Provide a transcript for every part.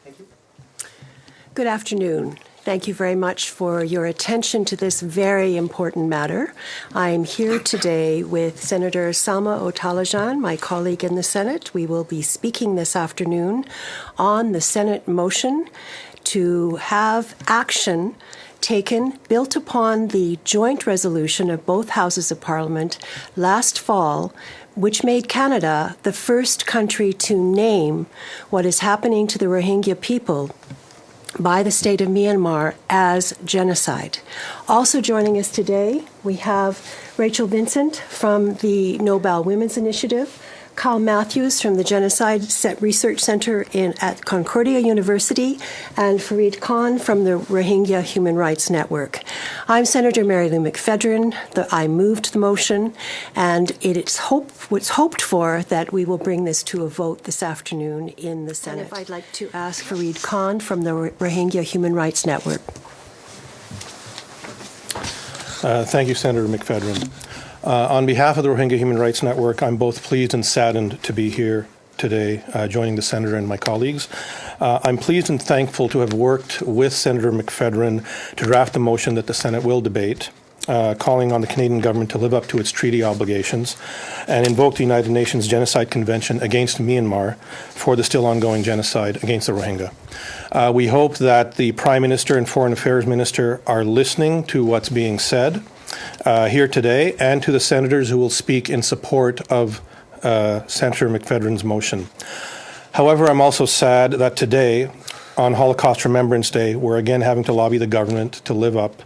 Thank you. Good afternoon. Thank you very much for your attention to this very important matter. I'm here today with Senator Salma Otalajan, my colleague in the Senate. We will be speaking this afternoon on the Senate motion to have action taken built upon the joint resolution of both houses of Parliament last fall, which made Canada the first country to name what is happening to the Rohingya people by the state of Myanmar as genocide. Also joining us today, we have Rachel Vincent from the Nobel Women's Initiative, Kyle Matthews from the Genocide Research Center at Concordia University, and Fareed Khan from the Rohingya Human Rights Network. I'm Senator Mary Lou McPhedran. I moved the motion, and it's hoped for that we will bring this to a vote this afternoon in the Senate. And if I'd like to ask Fareed Khan from the Rohingya Human Rights Network. Thank you, Senator McPhedran. On behalf of the Rohingya Human Rights Network, I'm both pleased and saddened to be here today, joining the Senator and my colleagues. I'm pleased and thankful to have worked with Senator McPhedran to draft the motion that the Senate will debate, calling on the Canadian government to live up to its treaty obligations and invoke the United Nations Genocide Convention against Myanmar for the still ongoing genocide against the Rohingya. We hope that the Prime Minister and Foreign Affairs Minister are listening to what's being said here today, and to the senators who will speak in support of Senator McPhedran's motion. However, I'm also sad that today, on Holocaust Remembrance Day, we're again having to lobby the government to live up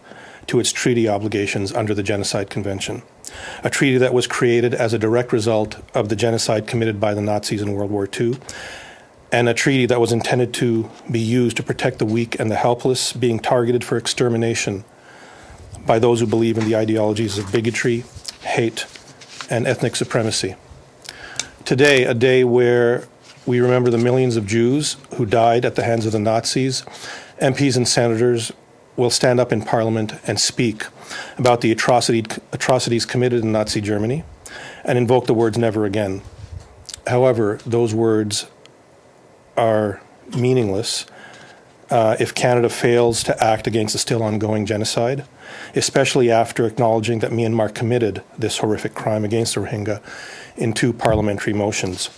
to its treaty obligations under the Genocide Convention, a treaty that was created as a direct result of the genocide committed by the Nazis in World War II, and a treaty that was intended to be used to protect the weak and the helpless, being targeted for extermination by those who believe in the ideologies of bigotry, hate, and ethnic supremacy. Today, a day where we remember the millions of Jews who died at the hands of the Nazis, MPs and senators will stand up in Parliament and speak about the atrocities committed in Nazi Germany and invoke the words "never again." However, those words are meaningless if Canada fails to act against the still ongoing genocide, especially after acknowledging that Myanmar committed this horrific crime against the Rohingya in 2 parliamentary motions.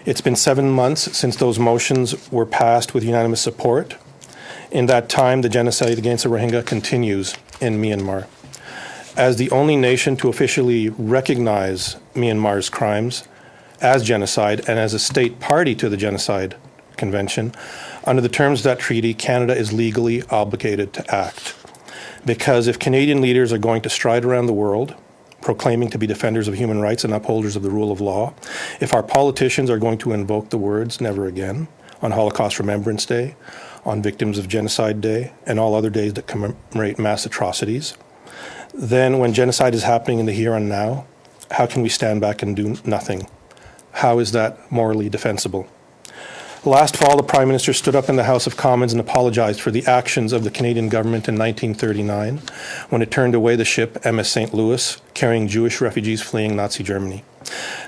It's been 7 months since those motions were passed with unanimous support. In that time, the genocide against the Rohingya continues in Myanmar. As the only nation to officially recognize Myanmar's crimes as genocide and as a state party to the Genocide Convention, under the terms of that treaty, Canada is legally obligated to act. Because if Canadian leaders are going to stride around the world, proclaiming to be defenders of human rights and upholders of the rule of law, if our politicians are going to invoke the words "never again" on Holocaust Remembrance Day, on Victims of Genocide Day, and all other days that commemorate mass atrocities, then when genocide is happening in the here and now, how can we stand back and do nothing? How is that morally defensible? Last fall, the Prime Minister stood up in the House of Commons and apologized for the actions of the Canadian government in 1939 when it turned away the ship MS St. Louis carrying Jewish refugees fleeing Nazi Germany.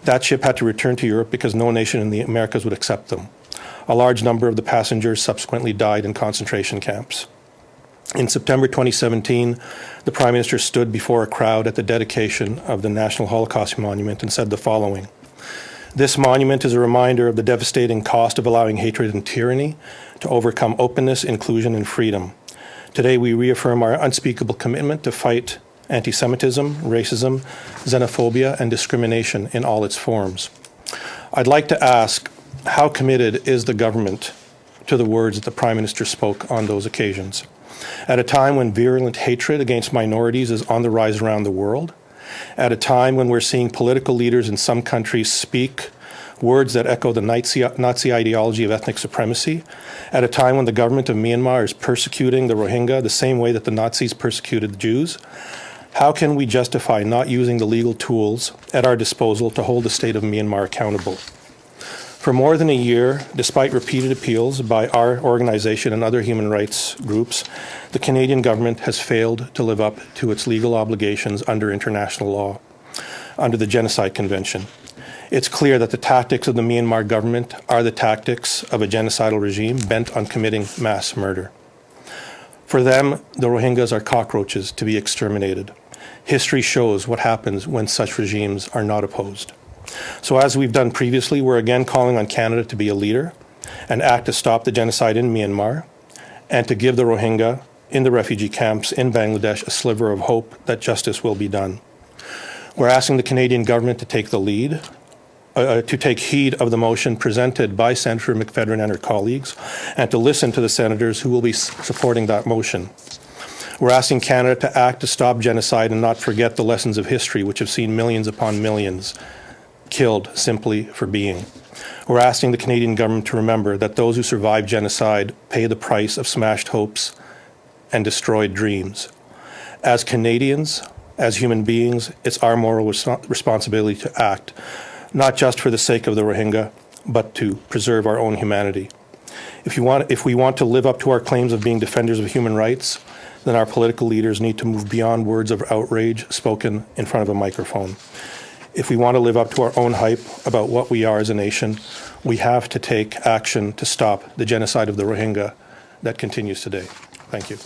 That ship had to return to Europe because no nation in the Americas would accept them. A large number of the passengers subsequently died in concentration camps. In September 2017, the Prime Minister stood before a crowd at the dedication of the National Holocaust Monument and said the following: "This monument is a reminder of the devastating cost of allowing hatred and tyranny to overcome openness, inclusion, and freedom. Today we reaffirm our unspeakable commitment to fight anti-Semitism, racism, xenophobia, and discrimination in all its forms." I'd like to ask, how committed is the government to the words that the Prime Minister spoke on those occasions? At a time when virulent hatred against minorities is on the rise around the world, at a time when we're seeing political leaders in some countries speak words that echo the Nazi ideology of ethnic supremacy, at a time when the government of Myanmar is persecuting the Rohingya the same way that the Nazis persecuted the Jews, how can we justify not using the legal tools at our disposal to hold the state of Myanmar accountable? For more than a year, despite repeated appeals by our organization and other human rights groups, the Canadian government has failed to live up to its legal obligations under international law, under the Genocide Convention. It's clear that the tactics of the Myanmar government are the tactics of a genocidal regime bent on committing mass murder. For them, the Rohingyas are cockroaches to be exterminated. History shows what happens when such regimes are not opposed. So as we've done previously, we're again calling on Canada to be a leader and act to stop the genocide in Myanmar and to give the Rohingya in the refugee camps in Bangladesh a sliver of hope that justice will be done. We're asking the Canadian government to take the lead, to take heed of the motion presented by Senator McFedrin and her colleagues, and to listen to the senators who will be supporting that motion. We're asking Canada to act to stop genocide and not forget the lessons of history, which have seen millions upon millions killed simply for being. We're asking the Canadian government to remember that those who survive genocide pay the price of smashed hopes and destroyed dreams. As Canadians, as human beings, it's our moral responsibility to act, not just for the sake of the Rohingya, but to preserve our own humanity. If we want to live up to our claims of being defenders of human rights, then our political leaders need to move beyond words of outrage spoken in front of a microphone. If we want to live up to our own hype about what we are as a nation, we have to take action to stop the genocide of the Rohingya that continues today. Thank you.